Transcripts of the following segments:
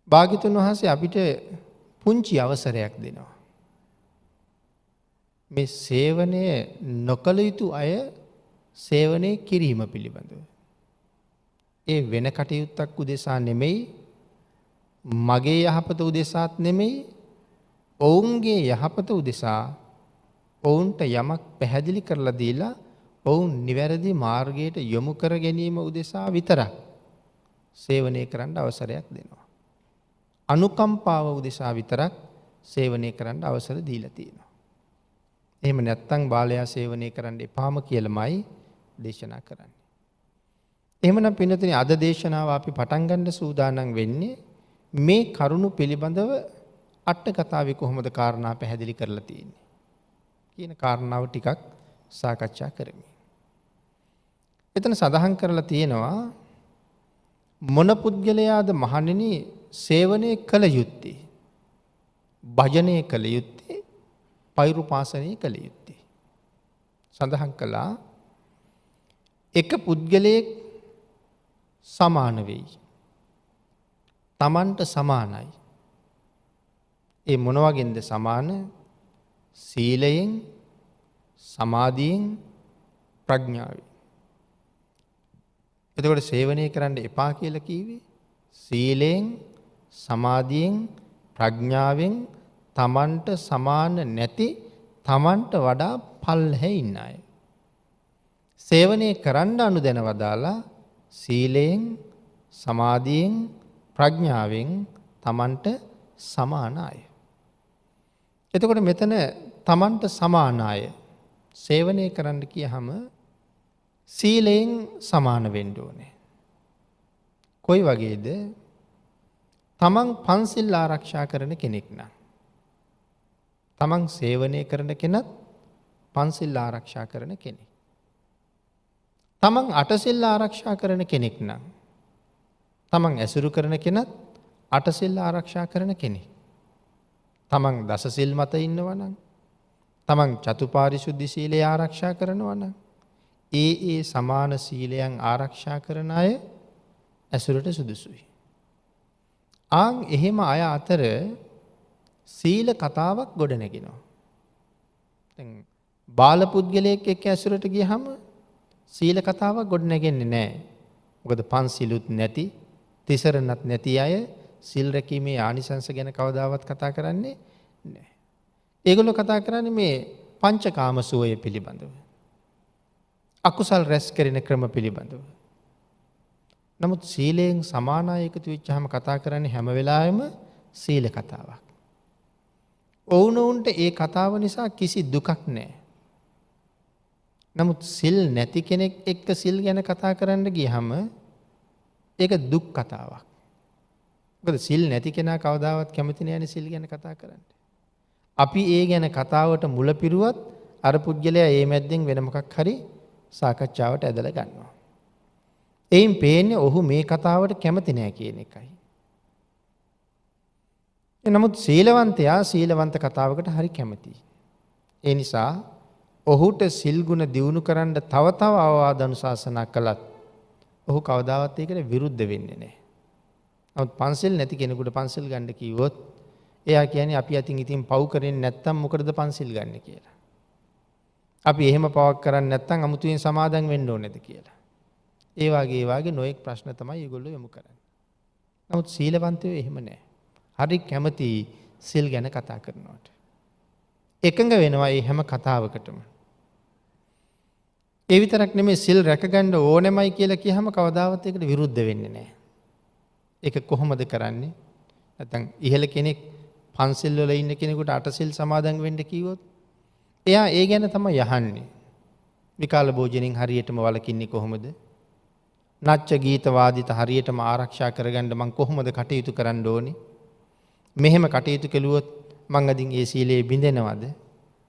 භාග්‍යතුන් වහන්සේ අපිට පුංචි අවසරයක් දෙනවා. මේ සේවනය නොකළ යුතු අය සේවනය කිරීම පිළිබඳව. ඒ වෙන කටයුත්තක් උදෙසා නෙමෙයි, මගේ යහපත උදෙසාත් නෙමෙයි, ඔවුන්ගේ යහපත උදෙසා ඔවුන්ට යමක් පැහැදිලි කරලා දීලා ඔවුන් නිවැරදි මාර්ගයට යොමු කර ගැනීම උදෙසා විතරක් සේවනය කරන්න අවසරයක් දෙනවා. අනුකම්පාව උදෙසා විතරක් සේවනය කරන්න අවසර දීලා තියෙනවා. එහෙම නැත්නම් බාලයා සේවනය කරන්න එපාම කියලාමයි දේශනා කරන්නේ. එහෙමනම් පින්නතුනි අද දේශනාව අපි පටන් ගන්න සූදානම් වෙන්නේ මේ කරුණු පිළිබඳව අට කතාවේ කොහොමද කාරණා පැහැදිලි කරලා තියෙන්නේ කියන කාරණාව ටිකක් සාකච්ඡා කරමු. එතන සඳහන් කරලා තියෙනවා මොන පුද්ගලයාද මහණෙනි සේවනය කළ යුත්තේ, භජනය කළ යුත්තේ, පෛරුපාසනය කළ යුත්තේ. සඳහන් කළා එක පුද්ගලයෙක් සමාන වෙයි. තමන්ට සමානයි. ඒ මොන වගේන්ද සමාන? සීලයෙන්, සමාධියෙන්, ප්‍රඥාවෙන්. එතකොට සේවනය කරන්න එපා කියලා කිව්වේ සීලයෙන්, සමාධියෙන්, ප්‍රඥාවෙන් තමන්ට සමාන නැති, තමන්ට වඩා පල්ලෙහි ඉන්න අය. සේවනය කරන්න අනුදැන වදාලා සීලයෙන්, සමාධියෙන්, ප්‍රඥාවෙන් තමන්ට සමාන අය. එතකොට මෙතන තමන්ට සමාන අය සේවනය කරන්න කියහම සීලයෙන් සමාන වෙන්න ඕනේ. කොයි වගේද? තමන් පන්සිල් ආරක්ෂා කරන කෙනෙක් නම්, තමන් සේවනය කරන කෙනත් පන්සිල් ආරක්ෂා කරන කෙනෙක්. තමන් අටසිල් ආරක්ෂා කරන කෙනෙක් නම්, තමන් ඇසුරු කරන කෙනත් අටසිල් ආරක්ෂා කරන කෙනෙක්. තමන් දසසිල් මත ඉන්නවා නම්, තමන් චතුපාරිශුද්ධ සීලය ආරක්ෂා කරනවා නම්, ඒ සමාන සීලයන් ආරක්ෂා කරන අය ඇසුරට සුදුසුයි. ආන් එහෙම අය අතර සීල කතාවක් ගොඩනැගෙනවා. දැන් බාල පුද්ගලයෙක් එක්ක ඇසුරට ගියහම සීල කතාවක් ගොඩනැගෙන්නේ නැහැ. මොකද පන්සිලුත් නැති, තිසරණත් නැති අය සිල් රැකීමේ ආනිසංස ගැන කවදාවත් කතා කරන්නේ නැහැ. ඒගොල්ලෝ කතා කරන්නේ මේ පංචකාම සෝය පිළිබඳව. අකුසල් රැස් කරන ක්‍රම පිළිබඳව. නමුත් සීලයෙන් සමාන අය එකතු වෙච්චාම කතා කරන්නේ හැම වෙලාවෙම සීල කතාවක්. ඔවුනොවුන්ට ඒ කතාව නිසා කිසි දුකක් නැහැ. නමුත් සිල් නැති කෙනෙක් එක්ක සිල් ගැන කතා කරන්න ගියහම ඒක දුක් කතාවක්. මොකද සිල් නැති කෙනා කවදාවත් කැමති නෑනේ සිල් ගැන කතා කරන්න. අපි ඒ ගැන කතාවට මුල පිරුවත් අර පුජ්‍යලයා ඒ මැද්දෙන් වෙන මොකක් හරි සාකච්ඡාවට ඇදලා ගන්නවා. එයින් පේන්නේ ඔහු මේ කතාවට කැමති නෑ කියන එකයි. නමුත් සීලවන්තයා සීලවන්ත කතාවකට හරි කැමතියි. ඒ නිසා ඔහුට සිල් ගුණ දියුණු කරන්න තව තව අවවාද අනුශාසනා කළත් ඔහු කවදාවත් ඒකට විරුද්ධ වෙන්නේ නැහැ. නමුත් පන්සිල් නැති කෙනෙකුට පන්සිල් ගන්න කිව්වොත් එයා කියන්නේ අපි අතින් ඉතින් පව් කරන්නේ නැත්තම් මොකටද පන්සිල් ගන්න කියලා. අපි එහෙම පවක් කරන්නේ නැත්තම් අමුතුවෙන් සමාදන් වෙන්න ඕනේද කියලා. ඒ වාගේ නොඑක් ප්‍රශ්න තමයි ඒගොල්ලෝ යොමු කරන්නේ. නමුත් සීලවන්තයෝ එහෙම නැහැ. හරි කැමති සිල් ගැන කතා කරනවට. එකඟ වෙනවා මේ හැම කතාවකටම. ඒ විතරක් නෙමෙයි සිල් රැකගන්න ඕනෙමයි කියලා කියහම කවදාවත් ඒකට විරුද්ධ වෙන්නේ නැහැ. ඒක කොහොමද කරන්නේ? නැත්නම් ඉහළ කෙනෙක් පන්සිල් වල ඉන්න කෙනෙකුට අටසිල් සමාදන් වෙන්න කිව්වොත් එයා ඒ ගැන තමයි යහන්නේ. විකාල භෝජනෙන් හරියටම වළකින්නේ කොහොමද? නච්ච ගීත වාදිත හරියටම ආරක්ෂා කරගන්න මං කොහොමද කටයුතු කරන්න ඕනේ? මෙහෙම කටයුතු කළුවොත් මං අදින් ඒ සීලේ බිඳෙනවද?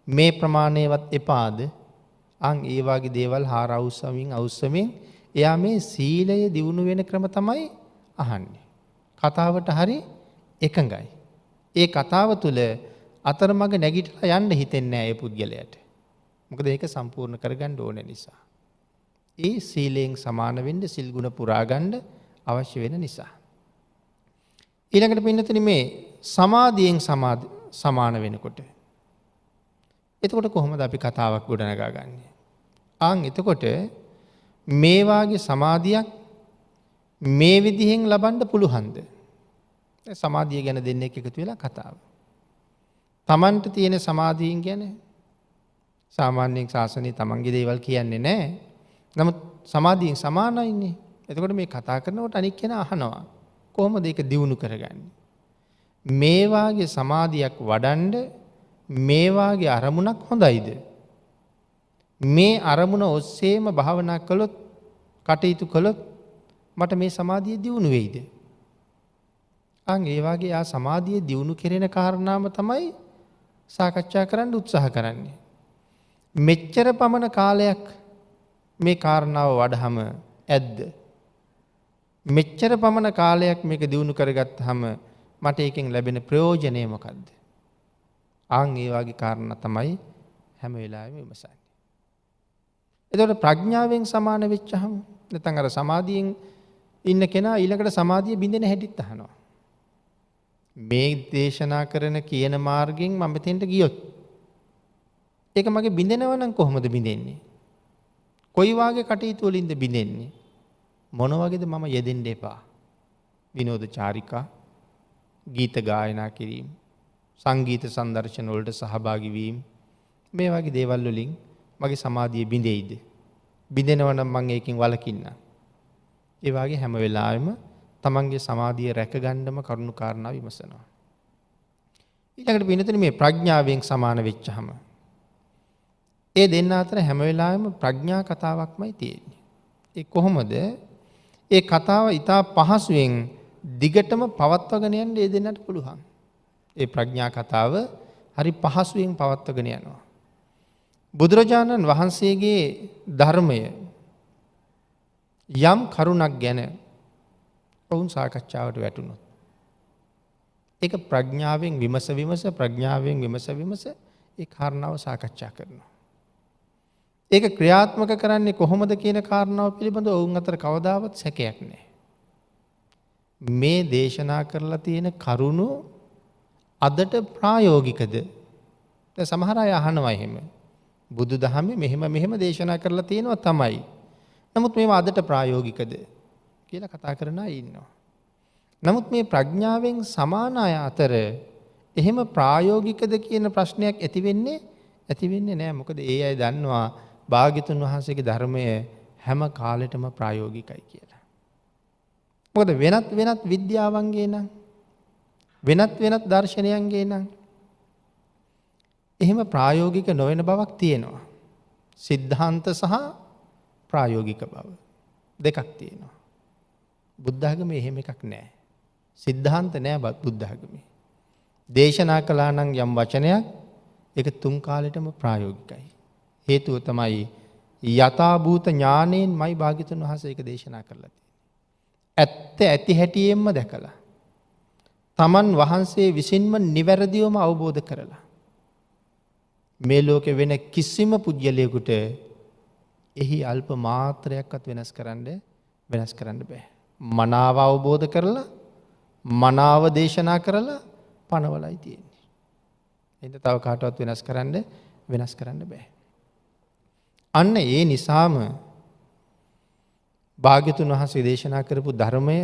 මේ ප්‍රමාණයවත් එපාද? අන් ඒ වගේ දේවල් හාර අවුස්සමින් එයා මේ සීලය දියුණු වෙන ක්‍රම තමයි අහන්නේ. කතාවට හරි එකඟයි. ඒ කතාව තුළ අතරමඟ නැගිටලා යන්න හිතෙන්නේ නැහැ ඒ පුද්ගලයාට. මොකද ඒක සම්පූර්ණ කරගන්න ඕන නිසා. ඒ සීලයෙන් සමාන වෙන්න සිල් ගුණ පුරා ගන්න අවශ්‍ය වෙන නිසා. ඊළඟට පින්නතුනි මේ සමාධියෙන් සමාන වෙනකොට එතකොට කොහොමද අපි කතාවක් ගොඩනගා ගන්නෙ? එතකොට මේ වාගේ සමාධියක් මේ විදිහෙන් ලබන්න පුළුවන්ද? සමාධිය ගැන දෙන්නෙක් එකතු වෙලා කතාව. Tamanට තියෙන සමාධියෙන් ගැන සාමාන්‍යයෙන් ශාසනයේ තමන්ගේ දේවල් කියන්නේ නැහැ. නමුත් සමාධියෙන් සමානයිනේ. එතකොට මේ කතා කරනකොට අනික් කෙනා අහනවා කොහොමද ඒක දියුණු කරගන්නේ? මේ වාගේ සමාධියක් වඩන්න මේ වාගේ අරමුණක් හොඳයිද? මේ අරමුණ ඔස්සේම භාවනා කළොත් කටයුතු කළොත් මට මේ සමාධිය දියුණු වෙයිද? ඒ වාගේ සමාධිය දියුණු කෙරෙන කාරණාම තමයි සාකච්ඡා කරන්න උත්සාහ කරන්නේ. මෙච්චර පමණ කාලයක් මේ කාරණාව වඩහම ඇද්ද? මෙච්චර පමණ කාලයක් මේක දියුණු කරගත්තාම මට ඒකෙන් ලැබෙන ප්‍රයෝජනය මොකද්ද? ඒ වගේ කාරණා තමයි හැම වෙලාවෙම විමසන්නේ. එතකොට ප්‍රඥාවෙන් සමාන වෙච්චහම නැත්නම් අර සමාධියෙන් ඉන්න කෙනා ඊළඟට සමාධිය බින්දෙන හැටිත් අහනවා. මේ දේශනා කරන කියන මාර්ගයෙන් මම මෙතෙන්ට ගියොත් ඒක මගේ බින්දෙනව නම් කොහොමද බින්දෙන්නේ? කොයි වාගේ කටයුතු වලින්ද බින්දෙන්නේ? මොන වගේද මම යෙදෙන්න එපා? විනෝද චාරිකා, ගීත ගායනා කිරීම, සංගීත සංදර්ශන වලට සහභාගී වීම මේ වගේ දේවල් වලින් මගේ සමාධිය බින්දෙයිද? බින්දෙනව නම් මම ඒකෙන් වළකින්න. ඒ වගේ හැම වෙලාවෙම තමන්ගේ සමාධිය රැකගන්නම කරුණු කාරණා විමසනවා. ඊළඟට පින්නතුනේ මේ ප්‍රඥාවෙන් සමාන වෙච්චහම ඒ දෙන්න අතර හැම වෙලාවෙම ප්‍රඥා කතාවක්මයි තියෙන්නේ. ඒ කොහොමද? ඒ කතාව ඊටා පහසුවෙන් දිගටම පවත්වාගෙන යන්න ඒ දෙන්නට පුළුවන්. ඒ ප්‍රඥා කතාව හරි පහසුවෙන් පවත්වාගෙන යනවා. බුදුරජාණන් වහන්සේගේ ධර්මය යම් කරුණක් ගැන ඔවුන් සාකච්ඡාවට වැටුණොත් ඒක ප්‍රඥාවෙන් විමස ඒ කාරණාව සාකච්ඡා කරනවා. ඒක ක්‍රියාත්මක කරන්නේ කොහොමද කියන කාරණාව පිළිබඳව ඔවුන් අතර කවදාවත් සැකයක් නැහැ. මේ දේශනා කරලා තියෙන කරුණු අදට ප්‍රායෝගිකද? දැන් සමහර අය අහනවා එහෙම. බුදුදහමේ මෙහෙම දේශනා කරලා තියෙනවා තමයි. නමුත් මේවා අදට ප්‍රායෝගිකද කියලා කතා කරන අය ඉන්නවා. නමුත් මේ ප්‍රඥාවෙන් සමාන අය අතර එහෙම ප්‍රායෝගිකද කියන ප්‍රශ්නයක් ඇති වෙන්නේ නැහැ. මොකද ඒ අය දන්නවා භාග්‍යතුන් වහන්සේගේ ධර්මය හැම කාලෙටම ප්‍රායෝගිකයි කියලා. මොකද වෙනත් විද්‍යාවන්ගේ නම් වෙනත් දර්ශනයන්ගේ නම් එහෙම ප්‍රායෝගික නොවන බවක් තියෙනවා. සිද්ධාන්ත සහ ප්‍රායෝගික බව දෙකක් තියෙනවා. බුද්ධ ධර්මයේ එහෙම එකක් නැහැ. සිද්ධාන්ත නැහැ බුද්ධ ධර්මයේ. දේශනා කළා නම් යම් වචනයක් ඒක තුන් කාලෙටම ප්‍රායෝගිකයි. හේතුව තමයි යථා භූත ඥාණයෙන්මයි භාග්‍යතුන් වහන්සේ ඒක දේශනා කරලා තියෙන්නේ. ඇත්ත ඇති හැටියෙන්ම දැකලා තමන් වහන්සේ විසින්ම නිවැරදිවම අවබෝධ කරලා මේ ලෝකේ වෙන කිසිම පුජ්‍යලයකට එහි අල්ප මාත්‍රයක්වත් වෙනස් කරන්න බෑ. මනාව අවබෝධ කරලා මනාව දේශනා කරලා පනවලයි තියෙන්නේ. එහෙනම් තව කාටවත් වෙනස් කරන්න බෑ. අන්න ඒ නිසාම භාග්‍යතුන් වහන්සේ දේශනා කරපු ධර්මය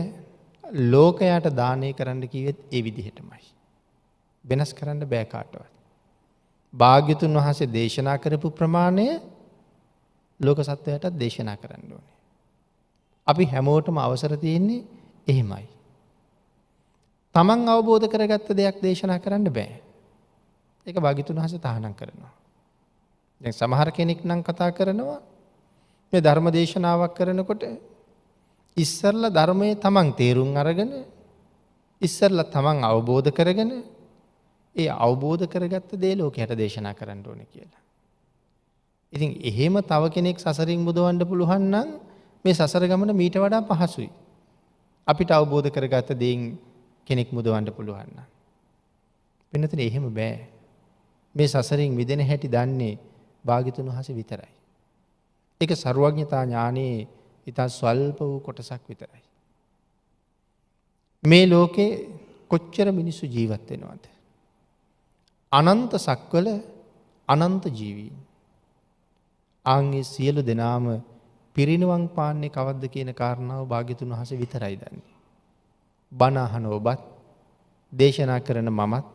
ලෝකයට දානය කරන්න කිව්වෙත් ඒ විදිහටමයි. වෙනස් කරන්න බෑ කාටවත්. භාග්‍යතුන් වහන්සේ දේශනා කරපු ප්‍රමාණය ලෝක සත්වයාටත් දේශනා කරන්න ඕනේ. අපි හැමෝටම අවසර තියෙන්නේ එහෙමයි. තමන් අවබෝධ කරගත්ත දෙයක් දේශනා කරන්න බෑ. ඒක භාග්‍යතුන් වහන්සේ තහනම් කරනවා. දැන් සමහර කෙනෙක් නම් කතා කරනවා මේ ධර්ම දේශනාවක් කරනකොට ඉස්සරලා ධර්මයේ තමන් තේරුම් අරගෙන ඉස්සරලා තමන් අවබෝධ කරගෙන ඒ අවබෝධ කරගත්ත දේ ලෝකයට දේශනා කරන්න ඕනේ කියලා. ඉතින් එහෙම තව කෙනෙක් සසරින් මුදවන්න පුළුවන් නම් මේ සසර ගමන මීට වඩා පහසුයි. අපිට අවබෝධ කරගත්ත දේෙන් කෙනෙක් මුදවන්න පුළුවන් නම්. වෙනතනේ එහෙම බෑ. මේ සසරින් මිදෙන හැටි දන්නේ භාග්‍යතුන් වහන්සේ විතරයි. ඒක ਸਰවඥතා ඥානයේ ඊට ස්වල්ප වූ කොටසක් විතරයි. මේ ලෝකේ කොච්චර මිනිස්සු ජීවත් වෙනවද? අනන්ත සක්වල අනන්ත ජීවීන්. ආන්ගේ සියලු දෙනාම පිරිනිවන් පාන්නේ කවද්ද කියන කාරණාව භාග්‍යතුන් වහන්සේ විතරයි දන්නේ. බණ අහන ඔබත් දේශනා කරන මමත්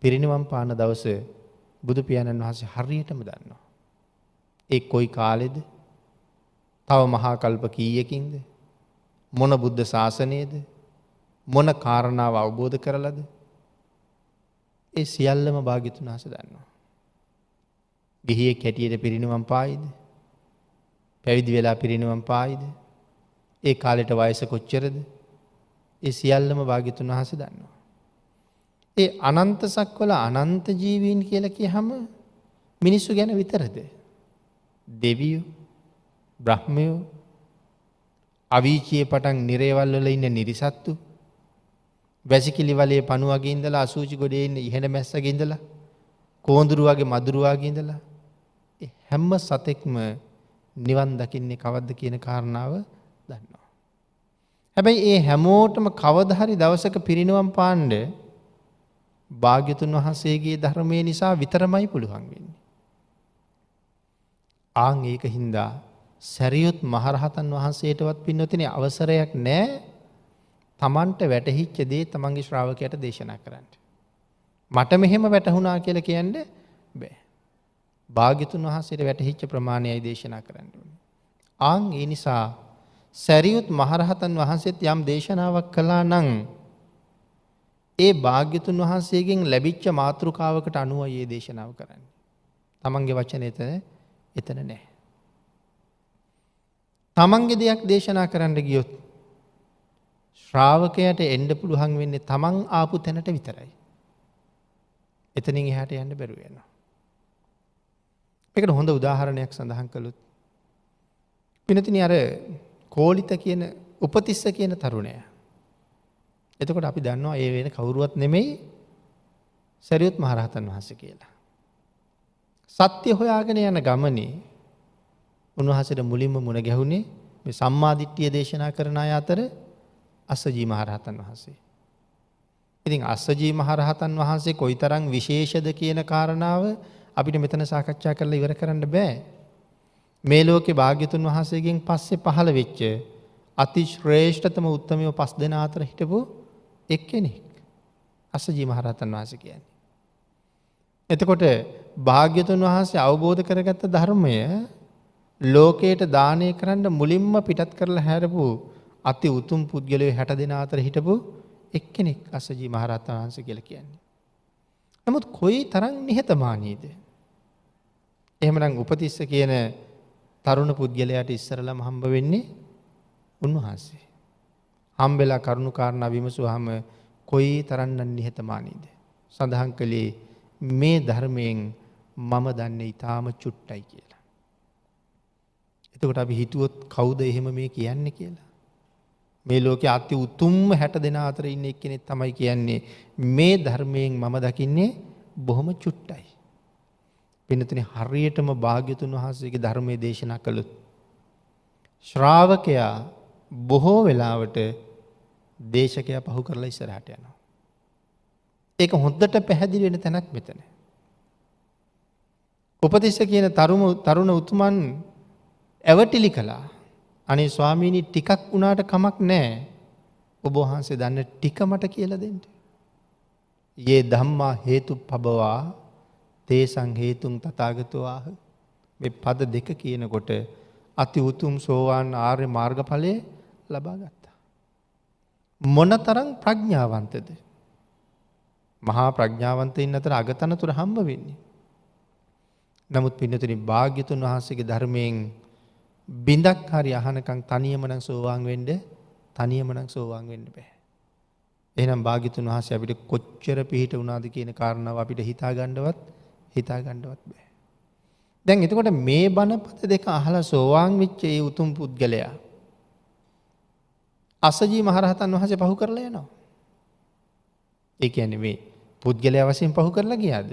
පිරිනිවන් පාන දවස බුදු පියාණන් වහන්සේ හරියටම දන්නවා. ඒ කොයි කාලෙද? තව මහා කල්ප කීයකින්ද? මොන බුද්ධ ශාසනයේද? මොන කාරණාව අවබෝධ කරලාද? ඒ සියල්ලම භාග්‍යතුන් වහන්සේ දන්නවා. ගිහියෙක් හැටියට පිරිනිවන් පායිද? පැවිදි වෙලා පිරිනිවන් පායිද? ඒ කාලෙට වයස කොච්චරද? ඒ සියල්ලම භාග්‍යතුන් වහන්සේ දන්නවා. ඒ අනන්ත සක්වල අනන්ත ජීවීන් කියලා කියහම මිනිස්සු ගැන විතරද? දෙවියෝ, බ්‍රහ්මයෝ, අවීචියේ පටන් නිරේවල් වල ඉන්න නිරිසත්තු, වැසිකිලි වලේ පණු වගේ ඉඳලා අසූචි ගොඩේ ඉන්න ඉහෙන මැස්සගේ ඉඳලා කෝඳුරු වගේ මදුරු වගේ ඉඳලා ඒ හැම සතෙක්ම නිවන් දකින්නේ කවද්ද කියන කාරණාව දන්නවා. හැබැයි ඒ හැමෝටම කවදා හරි දවසක පිරිනිවන් පාන්න භාග්‍යතුන් වහන්සේගේ ධර්මයේ නිසා විතරමයි පුළුවන් වෙන්නේ. ආන් ඒක හින්දා සරියුත් මහරහතන් වහන්සේටවත් පින්නොතිනේ අවසරයක් නැහැ තමන්ට වැටහිච්ච දේ තමන්ගේ ශ්‍රාවකයට දේශනා කරන්න. මට මෙහෙම වැටහුණා කියලා කියන්න බෑ. භාග්‍යතුන් වහන්සේට වැටහිච්ච ප්‍රමාණයයි දේශනා කරන්න ඕනේ. ආන් ඒ නිසා සරියුත් මහරහතන් වහන්සේත් යම් දේශනාවක් කළා නම් ඒ භාග්‍යතුන් වහන්සේගෙන් ලැබිච්ච මාතෘකාවකට අනුවයි මේ දේශනාව කරන්නේ. තමන්ගේ වචනේ එතන නැහැ. තමන්ගේ දෙයක් දේශනා කරන්න ගියොත් ශ්‍රාවකයාට එන්න පුළුවන් වෙන්නේ තමන් ආපු තැනට විතරයි. එතනින් එහාට යන්න බැරුව යනවා. මේකට හොඳ උදාහරණයක් සඳහන් කළොත් පිනතිනි අර කෝලිත කියන උපතිස්ස කියන තරුණයා. එතකොට අපි දන්නවා ඒ වෙන කවුරුවත් නෙමෙයි සරියුත් මහරහතන් වහන්සේ කියලා. සත්‍ය හොයාගෙන යන ගමනේ උන්වහන්සේට මුලින්ම මුණ ගැහුනේ මේ සම්මාදිට්ඨිය දේශනා කරන අය අතර අස්සජී මහරහතන් වහන්සේ. ඉතින් අස්සජී මහරහතන් වහන්සේ කොයිතරම් විශේෂද කියන කාරණාව අපිට මෙතන සාකච්ඡා කරලා ඉවර කරන්න බෑ. මේ ලෝකේ භාග්‍යතුන් වහන්සේගෙන් පස්සේ පහළ වෙච්ච අති ශ්‍රේෂ්ඨතම උත්තමයෝ 5 දෙනා අතර හිටපු එක්කෙනෙක් අස්සජී මහරහතන් වහන්සේ කියන්නේ. එතකොට භාග්‍යතුන් වහන්සේ අවබෝධ කරගත්ත ධර්මය ලෝකයට දානය කරන්න මුලින්ම පිටත් කරලා හැරපු අති උතුම් පුද්ගලයෝ 60 දෙනා අතර හිටපු එක්කෙනෙක් අස්සජී මහරහතන් වහන්සේ කියලා කියන්නේ. නමුත් කොයි තරම් නිහතමානීද? එහෙමනම් උපතිස්ස කියන තරුණ පුද්ගලයාට ඉස්සරලම හම්බ වෙන්නේ උන්වහන්සේ. හම්බෙලා කරුණු කාරණා විමසුවාම කොයි තරම්නම් නිහතමානීද? සඳහන් කළේ මේ ධර්මයෙන් මම දන්නේ ඊටාම චුට්ටයි කියලා. එතකොට අපි හිතුවොත් කවුද එහෙම මේ කියන්නේ කියලා? මේ ලෝකයේ අති උතුම්ම 60 දෙනා අතර ඉන්න එක්කෙනෙක් තමයි කියන්නේ මේ ධර්මයෙන් මම දකින්නේ බොහොම චුට්ටයි. පින්නතුනේ හරියටම භාග්‍යතුන් වහන්සේගේ ධර්මයේ දේශනා කළොත් ශ්‍රාවකයා බොහෝ වෙලාවට දේශකයා පහු කරලා ඉස්සරහට යනවා. ඒක හොද්දට පැහැදිලි වෙන තැනක් මෙතන. උපතිස්ස කියන තරුණ උතුමන් ඇවටිලි කළා. අනේ ස්වාමීනි ටිකක් උනාට කමක් නැහැ. ඔබ වහන්සේ දන්න ටික මට කියලා දෙන්න. යේ ධම්මා හේතුප්පබවා තේසං හේතුං තථාගතෝ ආහ. මේ පද දෙක කියනකොට අති උතුම් සෝවාන් ආර්ය මාර්ගඵලයේ ලබා ගත්තා. මොනතරම් ප්‍රඥාවන්තද? මහා ප්‍රඥාවන්තයින් අතර අගතනතුර හම්බ වෙන්නේ. නමුත් පින්නතුනි භාග්‍යතුන් වහන්සේගේ ධර්මයෙන් බින්දක් හරි අහනකම් තනියම නම් සෝවාන් වෙන්න බෑ. එහෙනම් භාග්‍යතුන් වහන්සේ අපිට කොච්චර පිහිට වුණාද කියන කාරණාව අපිට හිතා ගන්නවත් බෑ. දැන් එතකොට මේ බණපද දෙක අහලා සෝවාන් වෙච්ච ඒ උතුම් පුද්ගලයා අස්සජී මහරහතන් වහන්සේ පහු කරලා යනවා. ඒ කියන්නේ මේ පුද්ගලයා වශයෙන් පහු කරලා ගියාද?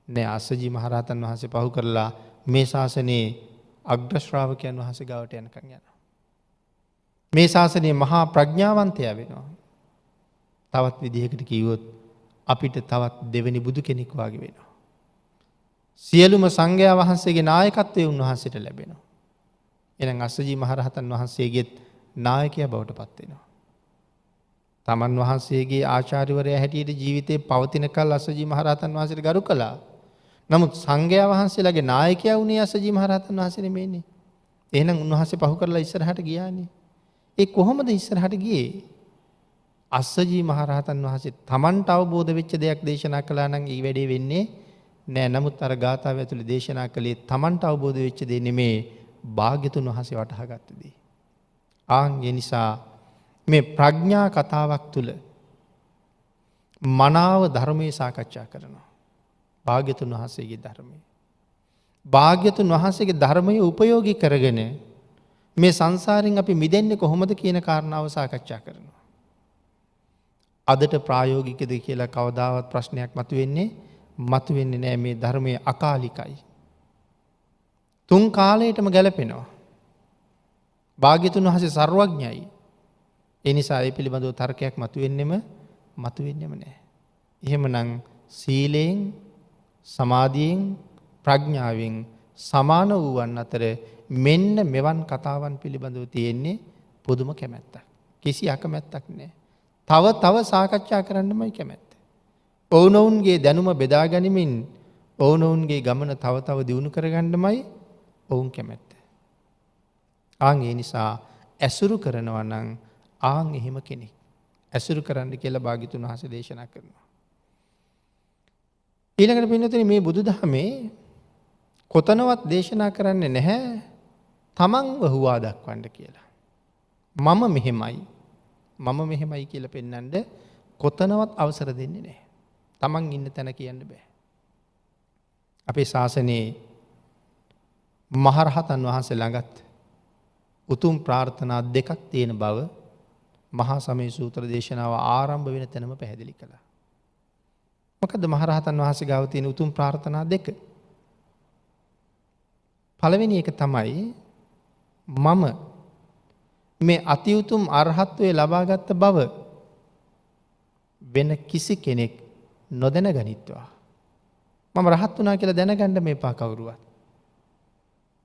නෑ, අස්සජී මහරහතන් වහන්සේ පහු කරලා මේ ශාසනයේ අග්‍ර ශ්‍රාවකයන් වහන්සේ ගාවට යනකම් යනවා. මේ ශාසනයේ මහා ප්‍රඥාවන්තයා වෙනවා. තවත් විදිහකට කිව්වොත් අපිට තවත් දෙවෙනි බුදු කෙනෙක් වාගේ වෙනවා. සියලුම සංඝයා වහන්සේගේ නායකත්වය උන්වහන්සේට ලැබෙනවා. එහෙනම් අස්සජී මහරහතන් වහන්සේගේත් නායකයා බවට පත් වෙනවා. තමන් වහන්සේගේ ආචාර්යවරයා හැටියට ජීවිතේ පවතින කල් අස්සජී මහරහතන් වහන්සේට ගරු කළා. නමුත් සංඝයා වහන්සේලාගේ නායකයා වුණේ අස්සජී මහරහතන් වහන්සේ නෙමෙයිනේ. එහෙනම් උන්වහන්සේ පහු කරලා ඉස්සරහට ගියානේ. ඒ කොහොමද ඉස්සරහට ගියේ? අස්සජී මහරහතන් වහන්සේ තමන්ට අවබෝධ වෙච්ච දෙයක් දේශනා කළා නම් ඒ වැඩේ වෙන්නේ නෑ. නමුත් අර ගාථාව ඇතුලේ දේශනා කළේ තමන්ට අවබෝධ වෙච්ච දේ නෙමේ, භාග්‍යතුන් වහන්සේ වටහාගත්ත දේ. ඒ නිසා මේ ප්‍රඥා කතාවක් තුල මනාව ධර්මයේ සාකච්ඡා කරනවා. භාග්‍යතුන් වහන්සේගේ ධර්මය. භාග්‍යතුන් වහන්සේගේ ධර්මය උපයෝගී කරගෙන මේ සංසාරයෙන් අපි මිදෙන්නේ කොහොමද කියන කාරණාව සාකච්ඡා කරනවා. අදට ප්‍රායෝගිකද කියලා කවදාවත් ප්‍රශ්නයක් මතුවෙන්නේ නෑ. මේ ධර්මයේ අකාලිකයි. තුන් කාලයටම ගැලපෙනවා. භාග්‍යතුන් වහන්සේ සර්වඥයි. ඒ නිසා ඒ පිළිබඳව තර්කයක් මතුවෙන්නෙම නෑ. එහෙමනම් සීලයෙන්, සමාධියෙන්, ප්‍රඥාවෙන් සමාන වූවන් අතර මෙන්න මෙවන් කතාවන් පිළිබඳව තියෙන්නේ පුදුම කැමැත්තක්. කිසි අකමැත්තක් නෑ. තව සාකච්ඡා කරන්නමයි කැමැත්ත. ඔවුනොවුන්ගේ දැනුම බෙදා ගනිමින් ඔවුනොවුන්ගේ ගමන තව දියුණු කරගන්නමයි ඔවුන් කැමැත්ත. ඒ නිසා ඇසුරු කරනවා නම් එහෙම කෙනෙක් ඇසුරු කරන්න කියලා භාග්‍යතුන් වහන්සේ දේශනා කරනවා. ඊළඟට පින්නතුනි මේ බුදුදහමේ කොතනවත් දේශනා කරන්නේ නැහැ තමන්ව හුවා දක්වන්න කියලා. මම මෙහෙමයි කියලා පෙන්වන්න කොතනවත් අවසර දෙන්නේ නැහැ. තමන් ඉන්න තැන කියන්න බෑ. අපේ ශාසනයේ මහරහතන් වහන්සේ ළඟත් උතුම් ප්‍රාර්ථනා දෙකක් තියෙන බව මහා සමය සූත්‍ර දේශනාව ආරම්භ වෙන තැනම පැහැදිලි කළා. මොකද මහරහතන් වහන්සේ ගාව තියෙන උතුම් ප්‍රාර්ථනා දෙක? පළවෙනි එක තමයි මම මේ අති උතුම් අරහත්වයේ ලබාගත් බව වෙන කිසි කෙනෙක් නොදැන ගනිත්වා. මම රහත් වුණා කියලා දැනගන්න මේපා කවුරුවත්.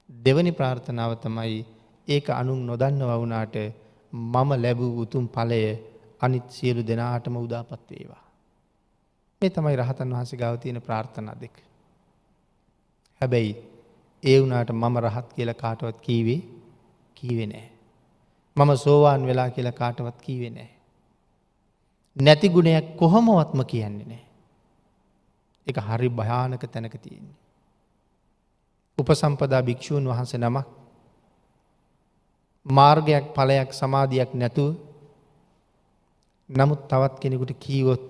දෙවැනි ප්‍රාර්ථනාව තමයි ඒක අනුන් නොදන්නවා වුණාට මම ලැබූ උතුම් ඵලය අනිත් සියලු දෙනාටම උදාපත් වේවා. මේ තමයි රහතන් වහන්සේ ගාව තියෙන ප්‍රාර්ථනා දෙක. හැබැයි ඒ වුණාට මම රහත් කියලා කාටවත් කීවේ නැහැ. මම සෝවාන් වෙලා කියලා කාටවත් කීවේ නැහැ. නැති ගුණයක් කොහොමවත්ම කියන්නේ නැහැ. ඒක හරි භයානක තැනක තියෙන්නේ. උපසම්පදා භික්ෂූන් වහන්සේ නමක් මාර්ගයක් ඵලයක් සමාධියක් නැතුව නමුත් තවත් කෙනෙකුට කීවොත්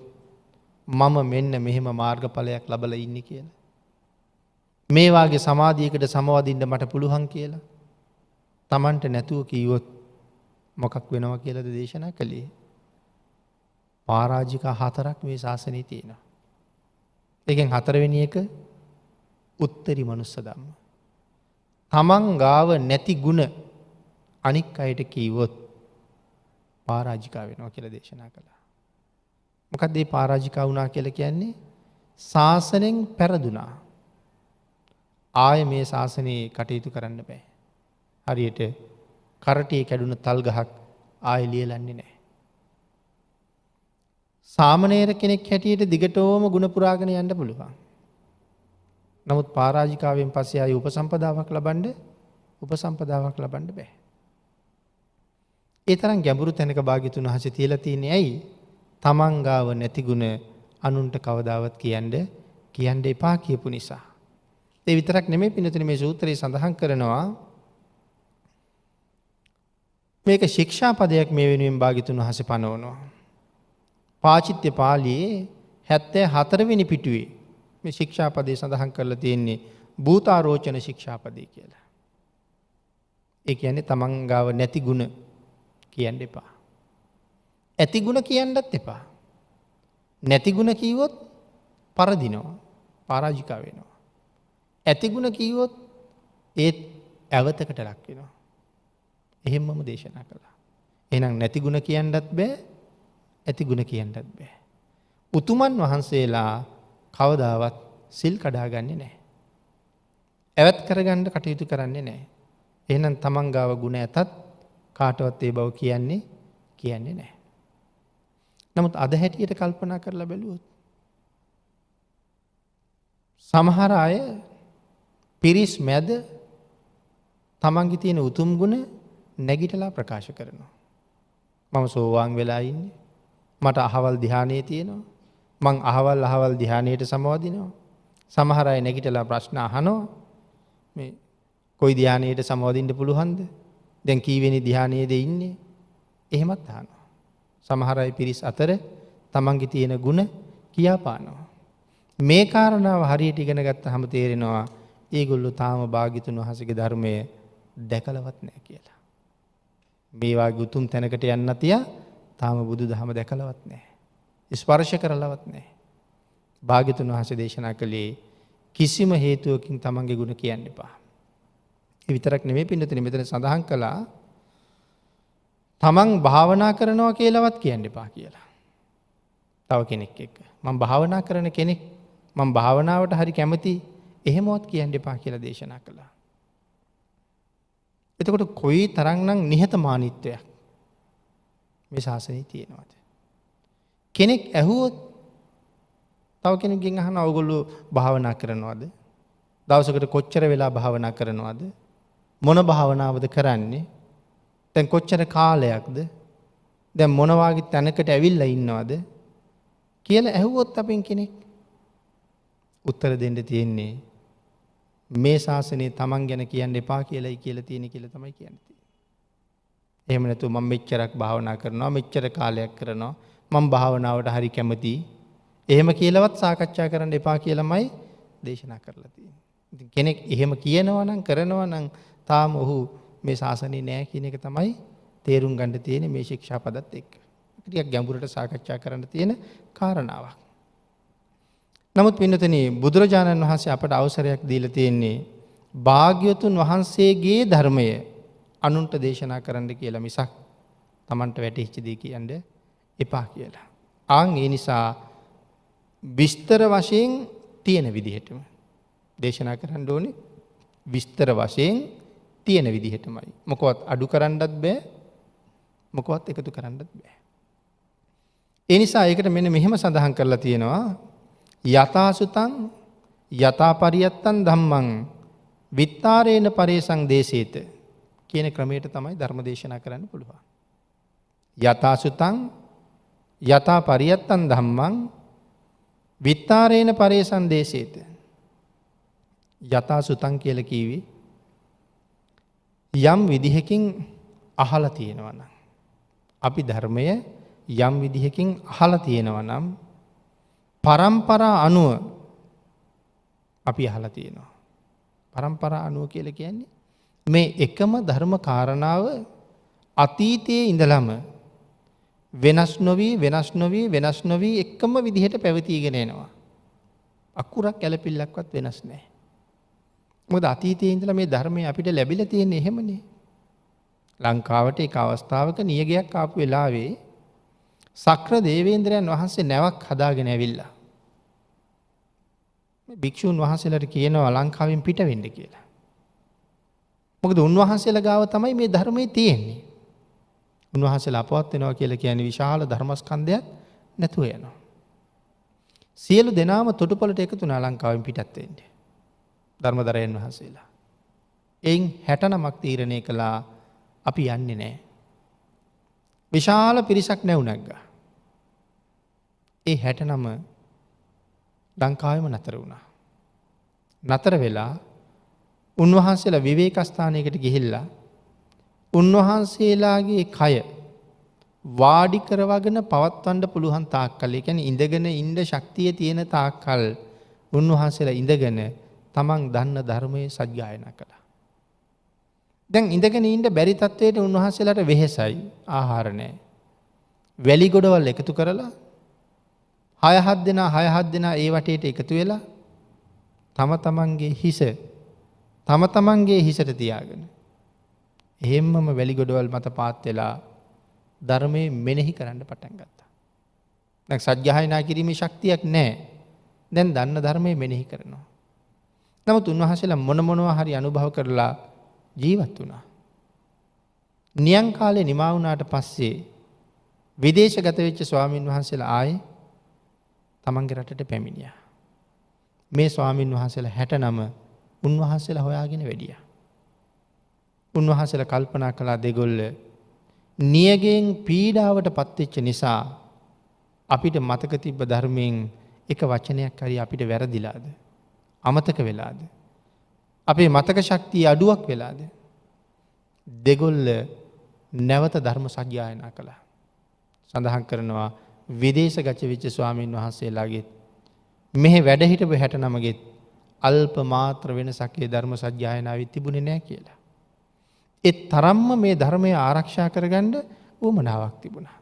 මම මෙන්න මෙහෙම මාර්ගඵලයක් ලබලා ඉන්නේ කියලා. මේ වාගේ සමාධියකට සමවදින්න මට පුළුවන් කියලා. Tamanට නැතුව කීවොත් මොකක් වෙනවා කියලාද දේශනා කළේ? පරාජිකා 4ක් මේ ශාසනයේ තියෙනවා. ඒකෙන් 4 වෙනි එක උත්තරී මනුස්ස ධම්ම. තමන් ගාව නැති ಗುಣ අනික් අයට කීවොත් පරාජිකා වෙනවා කියලා දේශනා කළා. මොකක්ද මේ පරාජිකා වුණා කියලා කියන්නේ? ශාසනයෙන් පෙරදුනා. ආයේ මේ ශාසනයේ කටයුතු කරන්න බෑ. හරියට කරටියේ කැඩුන තල් ගහක් ආයේ ලියලන්නේ නැහැ. සාමණේර කෙනෙක් හැටියට දිගටම ಗುಣ පුරාගෙන යන්න පුළුවන්. නමුත් පරාජිකාවෙන් පස්සේ ආයේ උපසම්පදාවක් ලබන්න බෑ. ඒ තරම් ගැඹුරු තැනක භාග්‍යතුන් වහන්සේ තියලා තියෙන්නේ ඇයි? තමන් ගාව නැති ಗುಣ අනුන්ට කවදාවත් කියන්න එපා කියපු නිසා. ඒ විතරක් නෙමෙයි පින්නතුනේ මේ සූත්‍රයේ සඳහන් කරනවා මේක ශික්ෂාපදයක් මේ වෙනුවෙන් භාග්‍යතුන් වහන්සේ පනවනවා. පාචිත්‍ය පාළියේ 74 වෙනි පිටුවේ මේ ශික්ෂාපදේ සඳහන් කරලා තියෙන්නේ භූතාරෝචන ශික්ෂාපදේ කියලා. ඒ කියන්නේ තමන් ගාව නැති ಗುಣ කියන්න එපා. ඇති ಗುಣ කියන්නත් එපා. නැති ಗುಣ කිව්වොත් පරදිනවා. පරාජිකා වෙනවා. ඇති ಗುಣ කිව්වොත් ඒත් ඇවතකට ලක් වෙනවා. එහෙමම දේශනා කළා. එහෙනම් නැති ಗುಣ කියන්නත් බෑ. ඇති ගුණ කියන්නත් බෑ. උතුමන් වහන්සේලා කවදාවත් සිල් කඩාගන්නේ නැහැ. ඇවත් කරගන්න කටයුතු කරන්නේ නැහැ. එහෙනම් තමන් ගාව ගුණ ඇතත් කාටවත් ඒ බව කියන්නේ නැහැ. නමුත් අද හැටියට කල්පනා කරලා බැලුවොත් සමහර අය පිරිස් මැද තමන්ගේ තියෙන උතුම් ගුණ නැගිටලා ප්‍රකාශ කරනවා. මම සෝවාන් වෙලා ඉන්නේ. මට අහවල් ධානයේ තියෙනවා. මං අහවල් ධානයට සමවදිනවා. සමහර අය නැගිටලා ප්‍රශ්න අහනවා. මේ කොයි ධානයට සමවදින්න පුළුවන්ද? දැන් කීවෙනි ධානයේද ඉන්නේ? එහෙමත් අහනවා. සමහර අය පිරිස් අතර තමන්ගේ තියෙන ගුණ කියාපානවා. මේ කාරණාව හරියට ඉගෙන ගත්තාම තේරෙනවා ඒගොල්ලෝ තාම භාග්‍යතුන් වහන්සේගේ ධර්මය දැකලවත් නැහැ කියලා. මේ වාගේ උතුම් තැනකට යන්න තියා තාම බුදුදහම දැකලවත් නැහැ. ස්පර්ශ කරලවත් නැහැ. භාග්‍යතුන් වහන්සේ දේශනා කළේ කිසිම හේතුවකින් තමන්ගේ ගුණ කියන්න එපා. ඒ විතරක් නෙමෙයි පින්නතුනි මෙතන සඳහන් කළා තමන් භාවනා කරනවා කියලාවත් කියන්න එපා කියලා. තව කෙනෙක් එක්ක මම භාවනා කරන කෙනෙක් මම භාවනාවට හරි කැමති එහෙමවත් කියන්න එපා කියලා දේශනා කළා. එතකොට කොයි තරම්නම් නිහතමානීත්වයක් මේ ශාසනයේ තියෙනවද? කෙනෙක් ඇහුවොත් තව කෙනෙක්ගෙන් අහනවා ඔයගොල්ලෝ භාවනා කරනවද? දවසකට කොච්චර වෙලා භාවනා කරනවද? මොන භාවනාවද කරන්නේ? දැන් කොච්චර කාලයක්ද? දැන් මොන වාගේ තැනකට ඇවිල්ලා ඉන්නවද කියලා ඇහුවොත් අපෙන් කෙනෙක් උත්තර දෙන්න තියෙන්නේ මේ ශාසනයේ තමන් ගැන කියන්න එපා කියලායි කියලා තියෙන කියලා තමයි කියන්නේ. එහෙම නැතුව මම මෙච්චරක් භාවනා කරනවා මෙච්චර කාලයක් කරනවා මම භාවනාවට හරි කැමතියි. එහෙම කියලාවත් සාකච්ඡා කරන්න එපා කියලාමයි දේශනා කරලා තියෙන්නේ. ඉතින් කෙනෙක් එහෙම කියනවා නම් කරනවා නම් තාම ඔහු මේ ශාසනයේ නෑ කියන එක තමයි තේරුම් ගන්න තියෙන්නේ මේ ශික්ෂාපදත් එක්ක. ටිකක් ගැඹුරට සාකච්ඡා කරන්න තියෙන කාරණාවක්. නමුත් පින්නතනි බුදුරජාණන් වහන්සේ අපට අවසරයක් දීලා තියෙන්නේ භාග්‍යවතුන් වහන්සේගේ ධර්මය අනුන්ට දේශනා කරන්න කියලා මිසක් Tamanට වැටහිච්ච දේ කියන්න එපා කියලා. ආන් ඒ නිසා විස්තර වශයෙන් තියෙන විදිහටම දේශනා කරන්න ඕනේ. විස්තර වශයෙන් තියෙන විදිහටමයි. මොකවත් අඩු කරන්නත් බෑ. මොකවත් එකතු කරන්නත් බෑ. ඒ නිසා ඒකට මෙන්න මෙහෙම සඳහන් කරලා තියෙනවා යතාසුතං යතාපරියත්තං ධම්මං විත්තාරේන පරේසං දේශේත කියන ක්‍රමයට තමයි ධර්ම දේශනා කරන්න පුළුවන්. යතාසුතං යතාපරියත්තං ධම්මං විත්තාරේන පරේසං දේශේත. යතාසුතං කියලා කිව්වේ යම් විදිහකින් අහලා තියෙනවා නම් අපි ධර්මය යම් විදිහකින් අහලා තියෙනවා නම් පරම්පරා අනුව අපි අහලා තියෙනවා. පරම්පරා අනුව කියලා කියන්නේ මේ එකම ධර්ම කාරණාව අතීතයේ ඉඳලම වෙනස් නොවි එකම විදිහට පැවතීගෙන එනවා. අකුරක් කැලපිල්ලක්වත් වෙනස් නැහැ. මොකද අතීතයේ ඉඳලා මේ ධර්මය අපිට ලැබිලා තියෙන්නේ එහෙමනේ. ලංකාවට එක අවස්ථාවක නියගයක් ආපු වෙලාවේ සක්‍ර දේවේන්ද්‍රයන් වහන්සේ නැවක් හදාගෙන ඇවිල්ලා. භික්ෂුන් වහන්සේලාට කියනවා ලංකාවෙන් පිට වෙන්න කියලා. මොකද උන්වහන්සේලා ගාව තමයි මේ ධර්මයේ තියෙන්නේ. උන්වහන්සේලා අපවත් වෙනවා කියලා කියන්නේ විශාල ධර්මස්කන්ධයක් නැතුව යනවා. සියලු දෙනාම තොටුපළට එකතු වුණා ලංකාවෙන් පිටත් වෙන්න. ධර්මදරයන් වහන්සේලා. එයින් 69ක් තීරණය කළා අපි යන්නේ නැහැ. විශාල පිරිසක් නැවුණක්ගා. ඒ 69 ලංකාවෙම නතර වුණා. නතර වෙලා උන්වහන්සේලා විවේක ස්ථානයකට ගිහිල්ලා උන්වහන්සේලාගේ කය වාඩි කරවගෙන පවත්වන්න පුළුවන් තාක්කල්, ඒ කියන්නේ ඉඳගෙන ඉන්න ශක්තිය තියෙන තාක්කල් උන්වහන්සේලා ඉඳගෙන තමන් දන්න ධර්මයේ සජ්ජායනා කළා. දැන් ඉඳගෙන ඉන්න බැරි තත්වයට උන්වහන්සේලාට වෙහෙසයි, ආහාර නැහැ. වැලි ගොඩවල් එකතු කරලා 6-7 දෙනා ඒ වටේට එකතු වෙලා තම තමන්ගේ හිසට තියාගෙන එහෙම්මම වැලි ගොඩවල් මත පාත් වෙලා ධර්මයේ මෙනෙහි කරන්න පටන් ගත්තා. සජ්ජායනා කිරීමේ ශක්තියක් නැහැ. දැන් දන්න ධර්මයේ මෙනෙහි කරනවා. නමුත් උන්වහන්සේලා මොනවා හරි අනුභව කරලා ජීවත් වුණා. නියං කාලේ නිමා වුණාට පස්සේ විදේශගත වෙච්ච ස්වාමින් වහන්සේලා ආයේ තමන්ගේ රටට පැමිණියා. මේ ස්වාමින් වහන්සේලා 69 උන්වහන්සේලා හොයාගෙන වැඩියා. උන්වහන්සේලා කල්පනා කළා දෙගොල්ල නියගෙන් පීඩාවට පත්වෙච්ච නිසා අපිට මතක තිබ්බ ධර්මයෙන් එක වචනයක් හරි අපිට වැරදිලාද? අමතක වෙලාද? අපේ මතක ශක්තිය අඩුවක් වෙලාද? දෙගොල්ල නැවත ධර්ම සජ්ජායනා කළා. සඳහන් කරනවා විදේශගත වෙච්ච ස්වාමීන් වහන්සේලාගේ මෙහි වැඩ හිටපු 69ගෙත් අල්ප මාත්‍ර වෙනසක් ඒ ධර්ම සජ්ජායනාවේ තිබුණේ නැහැ කියලා. ඒ තරම්ම මේ ධර්මය ආරක්ෂා කරගන්න උවමනාවක් තිබුණා.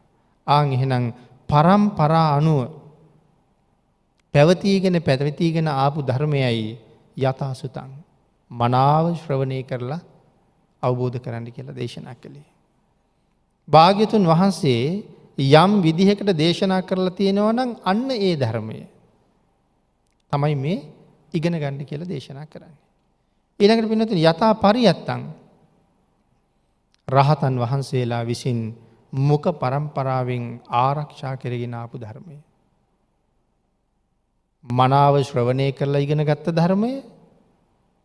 ආන් එහෙනම් පරම්පරා අනුව පැවතීගෙන ආපු ධර්මයයි යථාසුතං මනාව ශ්‍රවණය කරලා අවබෝධ කරගන්න කියලා දේශනා කළේ. භාග්‍යතුන් වහන්සේ යම් විදිහකට දේශනා කරලා තියෙනවා නම් අන්න ඒ ධර්මය තමයි මේ ඉගෙන ගන්න කියලා දේශනා කරන්නේ. ඊළඟට පින්නතුනි යථා පරියත්තං රහතන් වහන්සේලා විසින් මුඛ පරම්පරාවෙන් ආරක්ෂා කරගෙන ආපු ධර්මය. මනාව ශ්‍රවණය කරලා ඉගෙන ගත්ත ධර්මය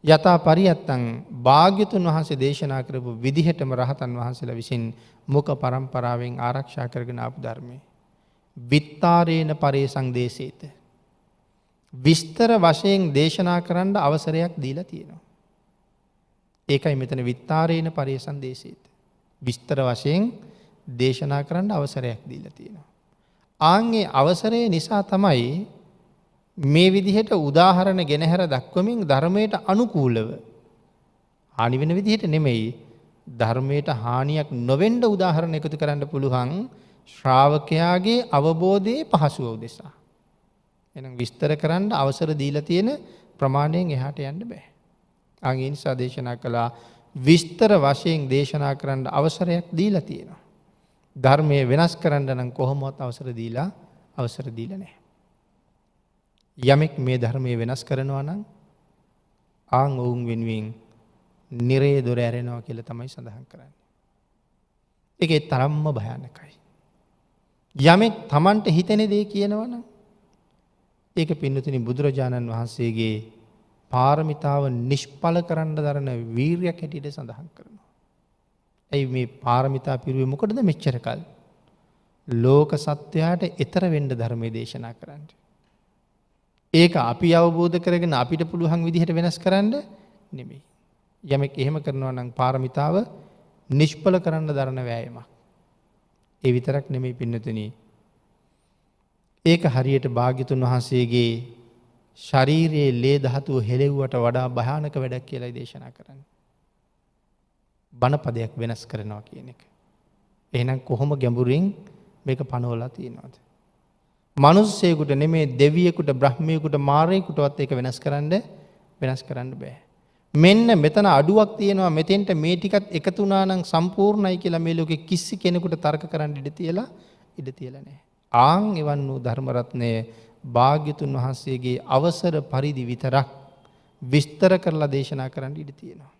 යථා පරියත්තං භාග්‍යතුන් වහන්සේ දේශනා කරපු විදිහටම රහතන් වහන්සේලා විසින් මුඛ පරම්පරාවෙන් ආරක්ෂා කරගෙන ආපු ධර්මය. විත්තාරේන පරේසං දේශේත. විස්තර වශයෙන් දේශනා කරන්න අවසරයක් දීලා තියෙනවා. ඒකයි මෙතන විත්තාරේන පරේසං දේශේත. විස්තර වශයෙන් දේශනා කරන්න අවසරයක් දීලා තියෙනවා. ආන්ගේ අවසරය නිසා තමයි මේ විදිහට උදාහරණ ගෙනහැර දක්වමින් ධර්මයට අනුකූලව හානි වෙන විදිහට නෙමෙයි ධර්මයට හානියක් නොවෙන්න උදාහරණ එකතු කරන්න පුළුවන් ශ්‍රාවකයාගේ අවබෝධයේ පහසුව උදෙසා. එහෙනම් විස්තර කරන්න අවසර දීලා තියෙන ප්‍රමාණයෙන් එහාට යන්න බෑ. ඒ නිසා දේශනා කළා විස්තර වශයෙන් දේශනා කරන්න අවසරයක් දීලා තියෙනවා. ධර්මයේ වෙනස් කරන්න නම් කොහොමවත් අවසර දීලා නැහැ. යමෙක් මේ ධර්මයේ වෙනස් කරනවා නම් ආන් ඔවුන් වෙනුවෙන් නිරේ දොර ඇරෙනවා කියලා තමයි සඳහන් කරන්නේ. ඒකේ තරම්ම භයානකයි. යමෙක් Tamanට හිතෙන දේ කියනවා නම් ඒක පින්නතුනි බුදුරජාණන් වහන්සේගේ පාරමිතාව නිෂ්ඵල කරන්න දරන වීරියක් හැටියට සඳහන් කරනවා. ඇයි මේ පාරමිතා පිරුවේ මොකටද මෙච්චර කල්? ලෝක සත්‍යයට ඈතර වෙන්න ධර්මයේ දේශනා කරන්නේ. ඒක අපි අවබෝධ කරගෙන අපිට පුළුවන් විදිහට වෙනස් කරන්න නෙමෙයි. යමෙක් එහෙම කරනවා නම් පාරමිතාව නිෂ්ඵල කරන්න දරන වෑයමක්. ඒ විතරක් නෙමෙයි පින්නතුනි. ඒක හරියට භාග්‍යතුන් වහන්සේගේ ශරීරයේ ලේ ධාතුව හෙලෙව්වට වඩා භයානක වැඩක් කියලායි දේශනා කරන්නේ. බණපදයක් වෙනස් කරනවා කියන එක. එහෙනම් කොහොම ගැඹුරින් මේක පනවලා තියෙනවද? මනුස්සයෙකුට නෙමෙයි දෙවියෙකුට බ්‍රහ්මයෙකුට මාරයෙකුටවත් ඒක වෙනස් කරන්න බෑ. මෙන්න මෙතන අඩුවක් තියෙනවා මෙතෙන්ට මේ ටිකත් එකතු වුණා නම් සම්පූර්ණයි කියලා මේ ලෝකෙ කිසි කෙනෙකුට තර්ක කරන්න ඉඩ තියලා නැහැ. ආන් එවන් වූ ධර්ම රත්නය භාග්‍යතුන් වහන්සේගේ අවසර පරිදි විතරක් විස්තර කරලා දේශනා කරන්න ඉඩ තියෙනවා.